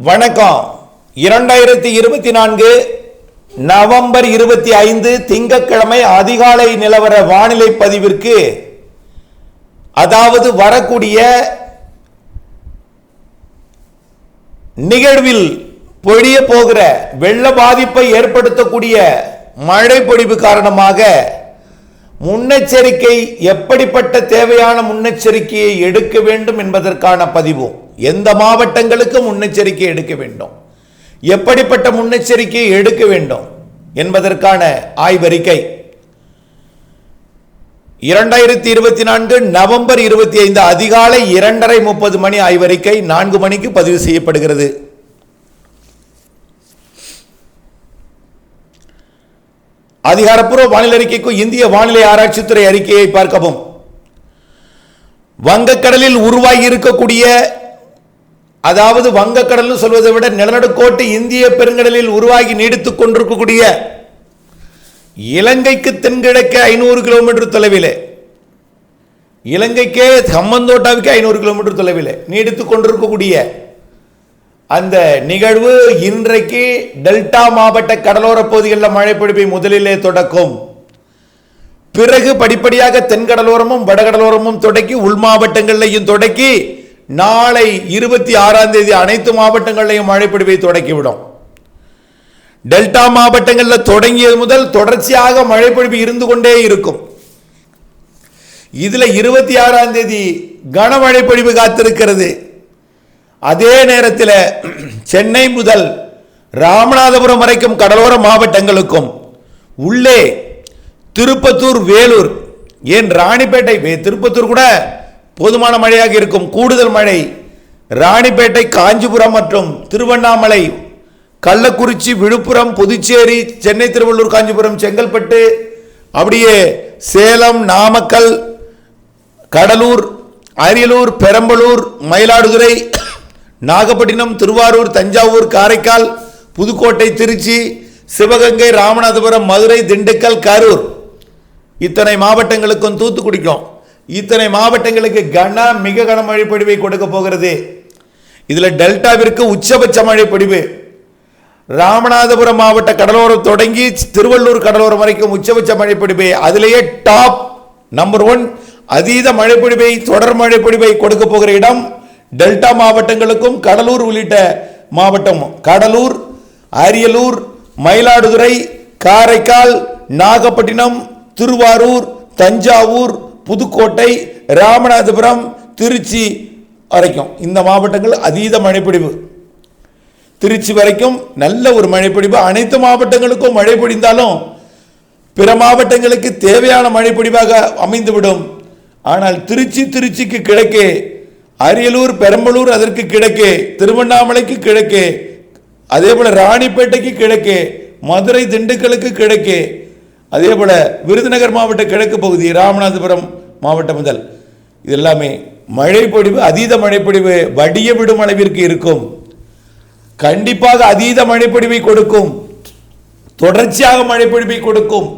வணக்கம். 2024 நவம்பர் 25 திங்கட்கிழமை அதிகாலை நிலவர வானிலை பதிவிற்கு, அதாவது வரக்கூடிய நிகழ்வில் பொழிய போகிற வெள்ள பாதிப்பை ஏற்படுத்தக்கூடிய மழை பொழிவு காரணமாக முன்னெச்சரிக்கை, எப்படிப்பட்ட தேவையான முன்னெச்சரிக்கையை எடுக்க வேண்டும் என்பதற்கான பதிவும், எந்த மாவட்டங்களுக்கு முன்னெச்சரிக்கை எடுக்க வேண்டும், எப்படிப்பட்ட முன்னெச்சரிக்கையை எடுக்க வேண்டும் என்பதற்கான ஆய்வறிக்கை 2024 நவம்பர் 25 அதிகாலை 2:30 மணி ஆய்வறிக்கை 4 மணிக்கு பதிவு செய்யப்படுகிறது. அதிகாரப்பூர்வ வானிலை அறிக்கைக்கு இந்திய வானிலை ஆராய்ச்சித்துறை அறிக்கையை பார்க்கவும். வங்கக்கடலில் உருவாகி இருக்கக்கூடிய, அதாவது வங்கக்கடல் சொல்வதை விட நிலநடுக்கோட்டு இந்திய பெருங்கடலில் உருவாகி நீடித்துக் கொண்டிருக்கக்கூடிய இலங்கைக்கு தென்கிழக்கு 500 கிலோமீட்டர் தொலைவில், இலங்கைக்கே சம்பந்தோட்டாவுக்கு 500 கிலோமீட்டர் தொலைவில் நீடித்துக் கொண்டிருக்கக்கூடிய அந்த நிகழ்வு இன்றைக்கு டெல்டா மாவட்ட கடலோர பகுதிகளில் மழை பொழிவை முதலிலே தொடக்கும். பிறகு படிப்படியாக தென்கடலோரமும் வடகடலோரமும் தொடக்கி உள் மாவட்டங்களிலையும் தொடக்கி நாளை 26ஆம் தேதி அனைத்து மாவட்டங்களிலையும் மழை பொழிவை தொடக்கிவிடும். டெல்டா மாவட்டங்களில் தொடங்கியது முதல் தொடர்ச்சியாக மழை பொழிவு இருந்து கொண்டே இருக்கும். இதுல 26ஆம் தேதி கனமழை பொழிவு காத்திருக்கிறது. அதே நேரத்தில் சென்னை முதல் ராமநாதபுரம் வரைக்கும் கடலோர மாவட்டங்களுக்கும், உள்ளே திருப்பத்தூர், வேலூர், ஏன் ராணிப்பேட்டை, திருப்பத்தூர் கூட போதுமான மழையாக இருக்கும். கூடுதல் மழை ராணிப்பேட்டை, காஞ்சிபுரம் மற்றும் திருவண்ணாமலை, கள்ளக்குறிச்சி, விழுப்புரம், புதுச்சேரி, சென்னை, திருவள்ளூர், காஞ்சிபுரம், செங்கல்பட்டு, அப்படியே சேலம், நாமக்கல், கடலூர், அரியலூர், பெரம்பலூர், மயிலாடுதுறை, நாகப்பட்டினம், திருவாரூர், தஞ்சாவூர், காரைக்கால், புதுக்கோட்டை, திருச்சி, சிவகங்கை, ராமநாதபுரம், மதுரை, திண்டுக்கல், கரூர், இத்தனை மாவட்டங்களுக்கும், தூத்துக்குடிக்கும், இத்தனை மாவட்டங்களுக்கு மிக கனமழை பொழிவை கொடுக்க போகிறது. இதுல டெல்டாவிற்கு உச்சபட்ச மழை பொழிவு ராமநாதபுரம் மாவட்ட கடலோரம் தொடங்கி திருவள்ளூர் கடலோரம் வரைக்கும் உச்சபட்ச மழை பொழிவு. அதிலேயே டாப் நம்பர் 1 அதீத மழை பொழிவை, தொடர் மழை பொழிவை கொடுக்க போகிற இடம் டெல்டா மாவட்டங்களுக்கும் கடலூர் உள்ளிட்ட மாவட்டம். கடலூர், அரியலூர், மயிலாடுதுறை, காரைக்கால், நாகப்பட்டினம், திருவாரூர், தஞ்சாவூர், புதுக்கோட்டை, ராமநாதபுரம், திருச்சி வரைக்கும் இந்த மாவட்டங்கள் அதீத மழைப்பொழிவு. திருச்சி வரைக்கும் நல்ல ஒரு மழைப்பொழிவு. அனைத்து மாவட்டங்களுக்கும் மழை பொழிந்தாலும் பிற மாவட்டங்களுக்கு தேவையான மழைப்பொழிவாக அமைந்துவிடும். ஆனால் திருச்சிக்கு கிழக்கே, அரியலூர், பெரம்பலூர் அதற்கு கிழக்கே, திருவண்ணாமலைக்கு கிழக்கே, அதே போல ராணிப்பேட்டைக்கு கிழக்கே, மதுரை, திண்டுக்கலுக்கு கிழக்கே, அதே போல விருதுநகர் மாவட்ட கிழக்கு பகுதி, ராமநாதபுரம் மாவட்டம் முதல் இது எல்லாமே மழை பொழிவு, அதீத மழை பொழிவு வடிய விடும் அளவிற்கு இருக்கும். கண்டிப்பாக அதீத மழை பொழிவை கொடுக்கும், தொடர்ச்சியாக மழை பொழிவை கொடுக்கும்.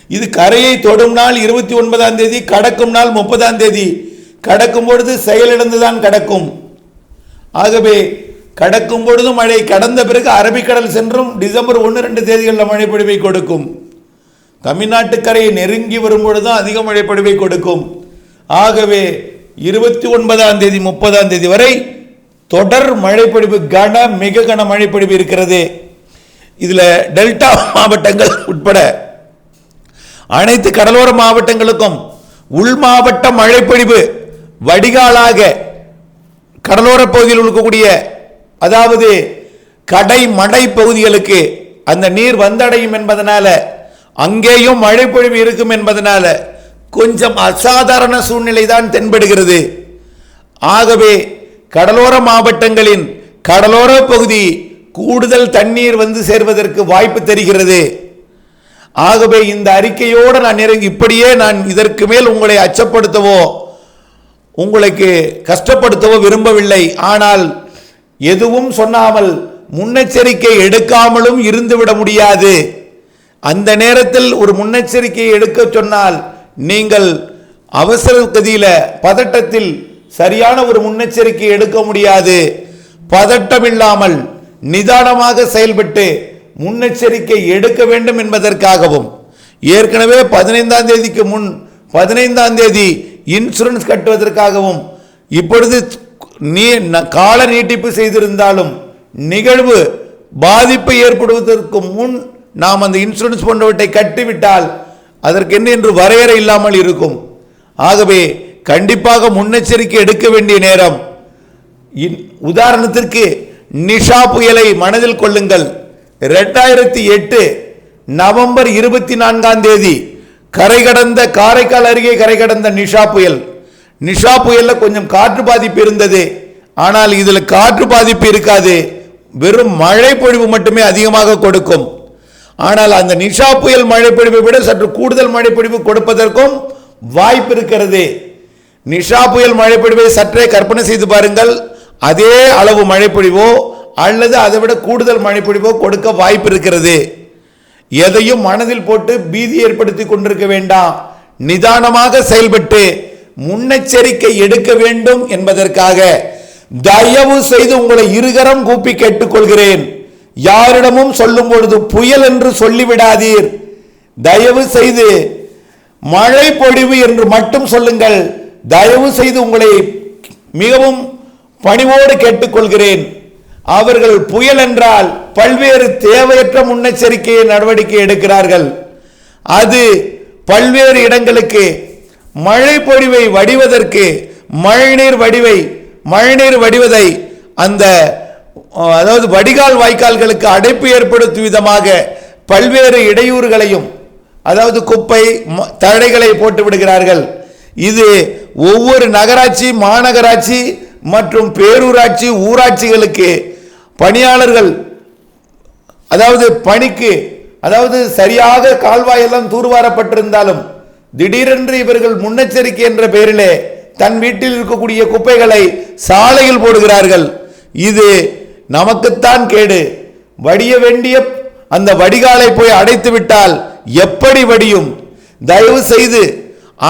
இது கரையை தொடும் நாள் 29ஆம் தேதி, கடக்கும் நாள் 30ஆம் தேதி. கடக்கும் பொழுது செயலிழந்துதான் கடக்கும். ஆகவே கடக்கும் பொழுது மழை, கடந்த பிறகு அரபிக்கடல் சென்றும் டிசம்பர் 1-2 தேதிகளில் மழை பொழிவை கொடுக்கும். தமிழ்நாட்டு கரையை நெருங்கி வரும்பொழுதுதான் அதிக மழை பொழிவை கொடுக்கும். ஆகவே 29ஆம் தேதி 30ஆம் தேதி வரை தொடர் மழை பொழிவு, மிக கன மழை பொழிவு இருக்கிறது. இதுல டெல்டா மாவட்டங்கள் உட்பட அனைத்து கடலோர மாவட்டங்களுக்கும் உள் மாவட்ட மழை பொழிவு வடிகாலாக கடலோர பகுதியில் இருக்கக்கூடிய, அதாவது கடை மடை பகுதிகளுக்கு அந்த நீர் வந்தடையும் என்பதனால, அங்கேயும் மழை பொழிவு இருக்கும் என்பதனால கொஞ்சம் அசாதாரண சூழ்நிலை தான் தென்படுகிறது. ஆகவே கடலோர மாவட்டங்களின் கடலோர பகுதி கூடுதல் தண்ணீர் வந்து சேர்வதற்கு வாய்ப்பு தெரிகிறது. ஆகவே இந்த அறிக்கையோடு நான் இப்படியே நான் இதற்கு மேல் உங்களை அச்சப்படுத்தவோ உங்களுக்கு கஷ்டப்படுத்தவோ விரும்பவில்லை. ஆனால் எதுவும் சொன்னாமல் முன்னெச்சரிக்கை எடுக்காமலும் இருந்துவிட முடியாது. அந்த நேரத்தில் ஒரு முன்னெச்சரிக்கையை எடுக்க சொன்னால் நீங்கள் அவசர கதியில பதட்டத்தில் சரியான ஒரு முன்னெச்சரிக்கை எடுக்க முடியாது. பதட்டம் இல்லாமல் நிதானமாக செயல்பட்டு முன்னெச்சரிக்கை எடுக்க வேண்டும் என்பதற்காகவும், ஏற்கனவே 15ஆம் தேதிக்கு முன் 15ஆம் தேதி இன்சூரன்ஸ் கட்டுவதற்காகவும், இப்பொழுது கால நீட்டிப்பு செய்திருந்தாலும் நிகழ்வு பாதிப்பை ஏற்படுவதற்கு முன் நாம் அந்த இன்சூரன்ஸ் போன்றவற்றை கட்டிவிட்டால் அதற்கென்று என்று வரையறை இல்லாமல் இருக்கும். ஆகவே கண்டிப்பாக முன்னெச்சரிக்கை எடுக்க வேண்டிய நேரம். உதாரணத்திற்கு நிஷா புயலை மனதில் கொள்ளுங்கள். 2008 நவம்பர் 24ஆம் தேதி கரை கடந்த காரைக்கால் அருகே கரை கடந்த நிஷா புயல். நிஷா புயல்ல கொஞ்சம் காற்று பாதிப்பு இருந்தது. ஆனால் இதில் காற்று பாதிப்பு இருக்காது, வெறும் மழை பொழிவு மட்டுமே அதிகமாக கொடுக்கும். ஆனால் அந்த நிஷா புயல் மழை பொழிவை விட சற்று கூடுதல் மழை பொழிவு கொடுப்பதற்கும் வாய்ப்பு இருக்கிறது. நிஷா புயல் மழை பொழிவை சற்றே கற்பனை செய்து பாருங்கள். அதே அளவு மழை பொழிவோ அல்லது அதை விட கூடுதல் மழை பொழிவோ கொடுக்க வாய்ப்பு இருக்கிறது. எதையும் மனதில் போட்டு பீதி ஏற்படுத்தி கொண்டிருக்க வேண்டாம். நிதானமாக செயல்பட்டு முன்னெச்சரிக்கை எடுக்க வேண்டும் என்பதற்காக தயவு செய்து உங்களை இருகரம் கூப்பி கேட்டுக்கொள்கிறேன். யாரிடமும் சொல்லும் பொழுது புயல் என்று சொல்லிவிடாதீர். தயவு செய்து மழை பொழிவு என்று மட்டும் சொல்லுங்கள். தயவு செய்து உங்களை மிகவும் பணிவோடு கேட்டுக்கொள்கிறேன். அவர்கள் புயல் என்றால் பல்வேறு தேவையற்ற முன்னெச்சரிக்கை நடவடிக்கை எடுக்கிறார்கள். அது பல்வேறு இடங்களுக்கு மழை பொழிவை வடிவதற்கு மழைநீர் வடிவதை அந்த அதாவது வடிகால் வாய்க்கால்களுக்கு அடைப்பு ஏற்படுத்தும் விதமாக பல்வேறு இடையூறுகளையும் அதாவது குப்பை தடைகளை போட்டு விடுகிறார்கள். இது ஒவ்வொரு நகராட்சி, மாநகராட்சி மற்றும் பேரூராட்சி, ஊராட்சிகளுக்கு பணியாளர்கள் அதாவது பணிக்கு அதாவது சரியாக கால்வாயெல்லாம் தூர்வாரப்பட்டிருந்தாலும் திடீரென்று இவர்கள் முன்னெச்சரிக்கை என்ற பெயரிலே தன் வீட்டில் இருக்கக்கூடிய குப்பைகளை சாலையில் போடுகிறார்கள். இது நமக்குத்தான் கேடு. வடிய வேண்டிய அந்த வடிகாலை போய் அடைத்து விட்டால் எப்படி வடியும்? தயவு செய்து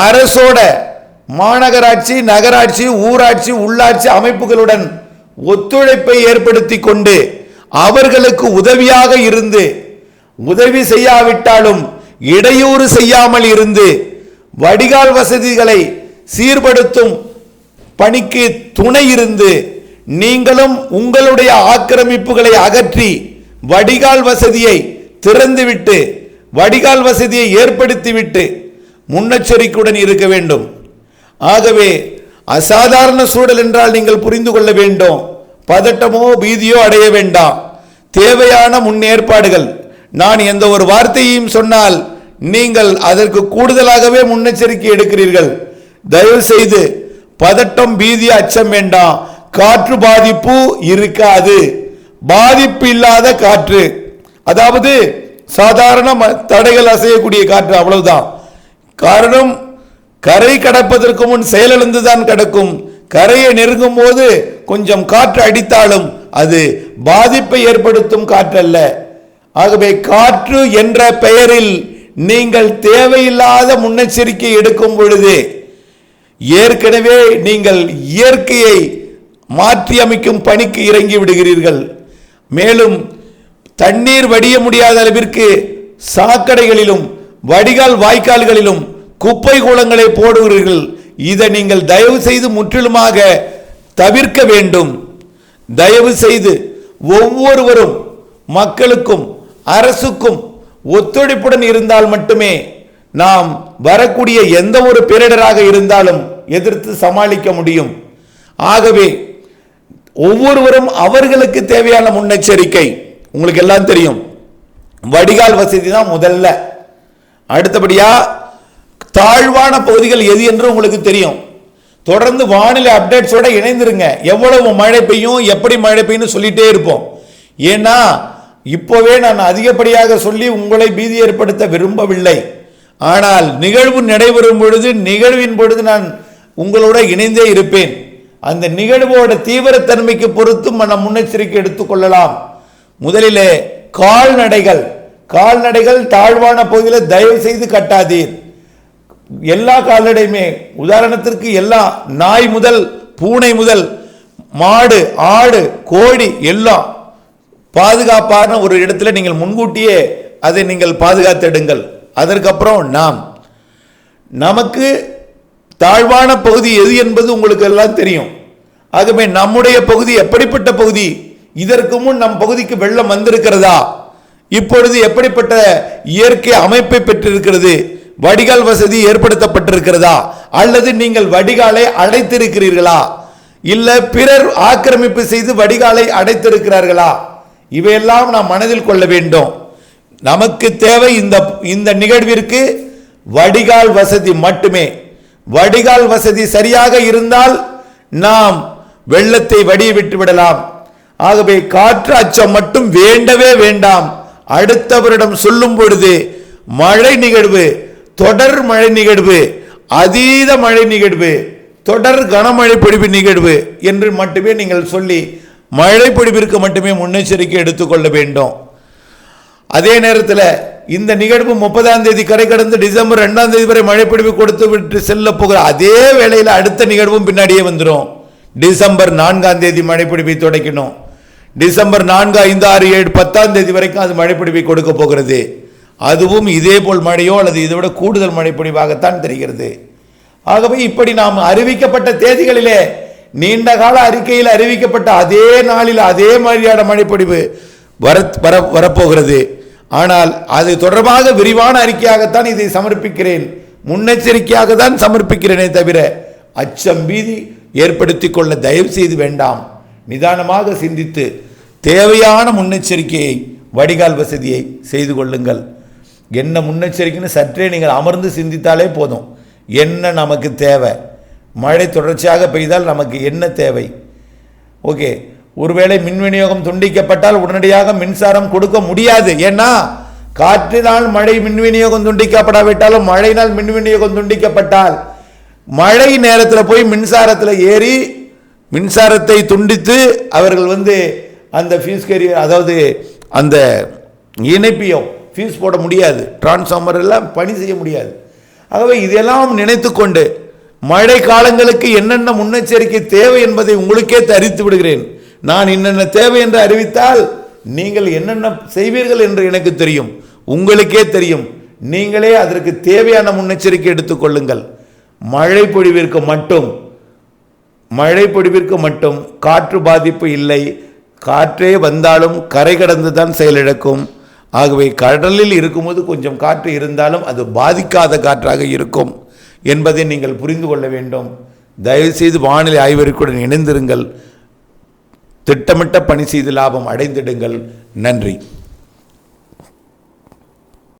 அரசோட மாநகராட்சி, நகராட்சி, ஊராட்சி, உள்ளாட்சி அமைப்புகளுடன் ஒத்துழைப்பை ஏற்படுத்தி கொண்டு அவர்களுக்கு உதவியாக இருந்து, உதவி செய்யாவிட்டாலும் இடையூறு செய்யாமல் இருந்து வடிகால் வசதிகளை சீர்படுத்தும் பணிக்கு துணை இருந்து நீங்களும் உங்களுடைய ஆக்கிரமிப்புகளை அகற்றி வடிகால் வசதியை திறந்துவிட்டு வடிகால் வசதியை ஏற்படுத்திவிட்டு முன்னெச்சரிக்கையுடன் இருக்க வேண்டும். ஆகவே அசாதாரண சூழல் என்றால் நீங்கள் புரிந்து கொள்ள வேண்டும். பதட்டமோ பீதியோ அடைய வேண்டாம். தேவையான முன்னேற்பாடுகள். நான் எந்த ஒரு வார்த்தையையும் சொன்னால் நீங்கள் அதற்கு கூடுதலாகவே முன்னெச்சரிக்கை எடுக்கிறீர்கள். தயவு செய்து பதட்டம், பீதி, அச்சம் வேண்டாம். காற்று பாதிப்பு இருக்காது. பாதிப்பு இல்லாத காற்று, அதாவது சாதாரண தடைகள் அசையக்கூடிய காற்று, அவ்வளவுதான். காரணம் கரை கடப்பதற்கு முன் செயலிழந்துதான் கிடக்கும். கரையை நெருங்கும் போது கொஞ்சம் காற்று அடித்தாலும் அது பாதிப்பை ஏற்படுத்தும் காற்று அல்ல. ஆகவே காற்று என்ற பெயரில் நீங்கள் தேவையில்லாத முன்னெச்சரிக்கை எடுக்கும் பொழுது ஏற்கனவே நீங்கள் இயற்கையை மாற்றி அமைக்கும் பணிக்கு இறங்கி விடுகிறீர்கள். மேலும் தண்ணீர் வடிய முடியாத அளவிற்கு சாக்கடைகளிலும் வடிகால் வாய்க்கால்களிலும் குப்பை கூளங்களை போடுகிறீர்கள். இதை நீங்கள் தயவு செய்து முற்றிலுமாக தவிர்க்க வேண்டும். தயவு செய்து ஒவ்வொருவரும் மக்களுக்கும் அரசுக்கும் ஒத்துழைப்புடன் இருந்தால் மட்டுமே நாம் வரக்கூடிய எந்த ஒரு பேரிடராக இருந்தாலும் எதிர்த்து சமாளிக்க முடியும். ஆகவே ஒவ்வொருவரும் அவர்களுக்கு தேவையான முன்னெச்சரிக்கை உங்களுக்கு எல்லாம் தெரியும். வடிகால் வசதி தான் முதல்ல. அடுத்தபடியா தாழ்வான பகுதிகள் எது என்று உங்களுக்கு தெரியும். தொடர்ந்து வானிலை அப்டேட்ஸோட இணைந்திருங்க. எவ்வளவு மழை பெய்யும், எப்படி மழை பெய்யும் சொல்லிட்டே இருப்போம். ஏன்னா இப்போவே நான் அதிகப்படியாக சொல்லி உங்களை பீதி ஏற்படுத்த விரும்பவில்லை. ஆனால் நிகழ்வு நடைபெறும் பொழுது, நிகழ்வின் பொழுது நான் உங்களோட இணைந்தே இருப்பேன். அந்த நிகழ்வோட தீவிரத்தன்மைக்கு பொறுத்தும் நம்ம முன்னெச்சரிக்கை எடுத்துக்கொள்ளலாம். முதலிலே கால்நடைகள் தாழ்வான பகுதியில் தயவு செய்து கட்டாதீர். எல்லா கால்நடையுமே, உதாரணத்திற்கு எல்லா நாய் முதல் பூனை முதல் மாடு, ஆடு, கோழி, எல்லாம் பாதுகாப்பான ஒரு இடத்துல நீங்கள் முன்கூட்டியே அதை நீங்கள் பாதுகாத்திடுங்கள். அதற்கப்புறம் நமக்கு தாழ்வான பகுதி எது என்பது உங்களுக்கு எல்லாம் தெரியும். ஆகவே நம்முடைய பகுதி எப்படிப்பட்ட பகுதி, இதற்கு முன் நம் பகுதிக்கு வெள்ளம் வந்திருக்கிறதா, இப்பொழுது எப்படிப்பட்ட இயற்கை அமைப்பை பெற்றிருக்கிறது, வடிகால் வசதி ஏற்படுத்தப்பட்டிருக்கிறதா, அல்லது நீங்கள் வடிகாலை அடைத்திருக்கிறீர்களா, இல்ல பிறர் ஆக்கிரமிப்பு செய்து வடிகாலை அடைத்திருக்கிறார்களா, இவையெல்லாம் நாம் மனதில் கொள்ள வேண்டும். நமக்கு தேவை இந்த நிகழ்விற்கு வடிகால் வசதி மட்டுமே. வடிகால் வசதி சரியாக இருந்தால் நாம் வெள்ளத்தை வடிய விட்டு விடலாம். ஆகவே காற்று அச்சம் மட்டும் வேண்டவே வேண்டாம். அடுத்தவரிடம் சொல்லும் பொழுது மழை நிகழ்வு, தொடர் மழை நிகழ்வு, அதீத மழை நிகழ்வு, தொடர் கனமழை பொழிவு நிகழ்வு என்று மட்டுமே நீங்கள் சொல்லி மழை பொழிவிற்கு மட்டுமே முன்னெச்சரிக்கை எடுத்துக்கொள்ள வேண்டும். அதே நேரத்தில் இந்த நிகழ்வு 30ஆம் தேதி கரை கடந்து டிசம்பர் 2ஆம் தேதி வரை மழை பொழிவு கொடுத்து விட்டு செல்ல போகிற அதே வேளையில் அடுத்த நிகழ்வும் பின்னாடியே வந்துடும். டிசம்பர் 4ஆம் தேதி மழை பொழிவை தொடக்கணும். டிசம்பர் 4, 5, 6, 7, 10ஆம் தேதி வரைக்கும் அது மழை பொழிவை கொடுக்க போகிறது. அதுவும் இதே போல் மழையோ அல்லது இதை விட கூடுதல் மழை பொழிவாகத்தான் தெரிகிறது. ஆகவே இப்படி நாம் அறிவிக்கப்பட்ட தேதிகளிலே நீண்ட கால அறிக்கையில் அறிவிக்கப்பட்ட அதே நாளில் அதே மாதிரியான மழைப்பொழிவு வரப்போகிறது. ஆனால் அது தொடர்பாக விரிவான அறிக்கையாகத்தான் இதை சமர்ப்பிக்கிறேன், முன்னெச்சரிக்கையாக தான் சமர்ப்பிக்கிறேனே தவிர அச்சம் பீதி ஏற்படுத்தி கொள்ள தயவு செய்து வேண்டாம். நிதானமாக சிந்தித்து தேவையான முன்னெச்சரிக்கையை, வடிகால் வசதியை செய்து கொள்ளுங்கள். என்ன முன்னெச்சரிக்கைன்னு சற்றே நீங்கள் அமர்ந்து சிந்தித்தாலே போதும். என்ன நமக்கு தேவை, மழை தொடர்ச்சியாக பெய்தால் நமக்கு என்ன தேவை, ஓகே. ஒருவேளை மின் விநியோகம் துண்டிக்கப்பட்டால் உடனடியாக மின்சாரம் கொடுக்க முடியாது. ஏன்னா காற்றினால் மழை மின் விநியோகம் துண்டிக்கப்படாவிட்டாலும் மழையினால் மின் விநியோகம் துண்டிக்கப்பட்டால் மழை நேரத்தில் போய் மின்சாரத்தில் ஏறி மின்சாரத்தை துண்டித்து அவர்கள் அந்த ஃபீஸ் கேரியர், அதாவது அந்த இணைப்பையும் ஃபீஸ் போட முடியாது, டிரான்ஸ்ஃபார்மர் எல்லாம் பணி செய்ய முடியாது. ஆகவே இதெல்லாம் நினைத்து கொண்டு மழை காலங்களுக்கு என்னென்ன முன்னெச்சரிக்கை தேவை என்பதை உங்களுக்கே தெரிவித்து விடுகிறேன். நான் என்னென்ன தேவை என்று அறிவித்தால் நீங்கள் என்னென்ன செய்வீர்கள் என்று எனக்கு தெரியும், உங்களுக்கே தெரியும். நீங்களே அதற்கு தேவையான முன்னெச்சரிக்கை எடுத்துக்கொள்ளுங்கள். மழை பொழிவிற்கு மட்டும் காற்று பாதிப்பு இல்லை. காற்றே வந்தாலும் கரை கடந்து தான் செயலிழக்கும். ஆகவே கடலில் இருக்கும்போது கொஞ்சம் காற்று இருந்தாலும் அது பாதிக்காத காற்றாக இருக்கும் என்பதை நீங்கள் புரிந்து கொள்ள வேண்டும். தயவுசெய்து வானிலை ஆய்வறிக்கையுடன் இணைந்திருங்கள். திட்டமிட்ட பணி செய்து லாபம் அடைந்திடுங்கள். நன்றி.